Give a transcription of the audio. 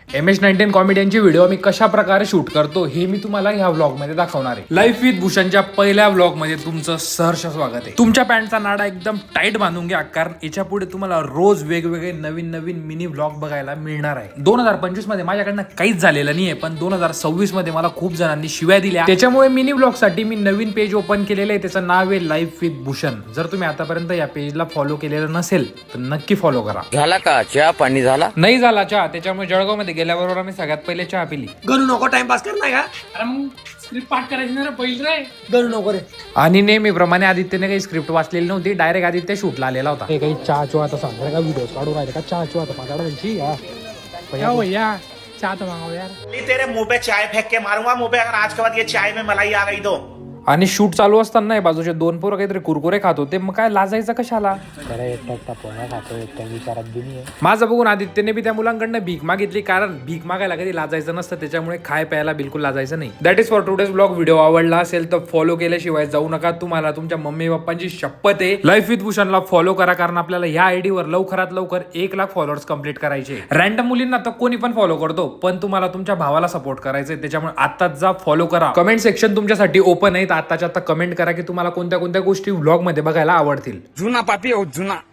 MS-19 कॉमेडियनची video मी कशा प्रकारे shoot करतो हे मी तुम्हाला ह्या व्लॉग मध्ये दाखवणार आहे. लाईफ विथ भूषणच्या पहिल्या व्लॉग मध्ये तुमचं सहर्ष स्वागत आहे. तुमच्या पॅन्टचा नाडा एकदम टाईट बांधून घ्या, कारण याच्या पुढे तुम्हाला रोज वेगवेगळे नवीन नवीन मिनी व्लॉग बघायला मिळणार आहे. 2025 मध्ये माझ्याकडनं काहीच झालेलं नाहीये, पण 2026 मध्ये मला खूप जणांनी शिव्या दिल्या. त्याच्यामुळे मिनी व्लॉग साठी मी नवीन पेज ओपन केलेलं आहे. त्याचं नाव आहे लाईफ विथ भूषण. जर तुम्ही आतापर्यंत या पेजला फॉलो केलेलं नसेल तर नक्की फॉलो करा. झाला का चहा पाणी झाला? नाही झाला चहा, त्याच्यामुळे जळगाव मध्ये गेल्याबरोबर आम्ही सगळ्यात पहिले चहा पिली. गणू नको टाइमपास कर नाही का? अरे मग स्क्रिप्ट पाठ करायची ना रे पहिली रे. गणू नको रे. आणि नेहमीप्रमाणे आदित्यने काही स्क्रिप्ट वाचलेली नव्हती, डायरेक्ट आदित्य शूटला आलेला होता. काही चहा चुहा आता सांगणार का? व्हिडिओ काढू राहिले का? चहा चुहा आता त्यांची क्या भैया चाह तो मांगो यार. तेरे मुंह पे चाय फेंक के मारूंगा मुंह पे, अगर आज के बाद ये चाय में मलाई आ गई तो. आणि शूट चालू असताना बाजूचे दोन पोरं काहीतरी कुरकुरे खात होते. मग काय लाजायचं कशाला? माझं बघून आदित्यने बी त्या मुलांकडनं भीक मागितली, कारण भीक मागायला कधी लाजायचं नसतं. त्याच्यामुळे खाय प्यायला बिलकुल लाजायचं नाही. That is for today's blog. Video आवडला असेल तर फॉलो केल्याशिवाय जाऊ नका. तुम्हाला तुमच्या मम्मी पप्पांची शपथ आहे. लाईफ विथ भूषणला फॉलो करा, कारण आपल्याला या आयडी वर लवकरात लवकर 1 लाख फॉलोअर्स कंप्लीट करायचे. रॅन्डम मुलींना तर कोणी पण फॉलो करतो, पण तुम्हाला तुमच्या भावाला सपोर्ट करायचंय. त्याच्यामुळे आताच जा, फॉलो करा. कमेंट सेक्शन तुमच्यासाठी ओपन आहे. आताच्या आता कमेंट करा की तुम्हाला कोणत्या कोणत्या गोष्टी व्लॉग मध्ये बघायला आवडतील. जुना पापी हो जुना.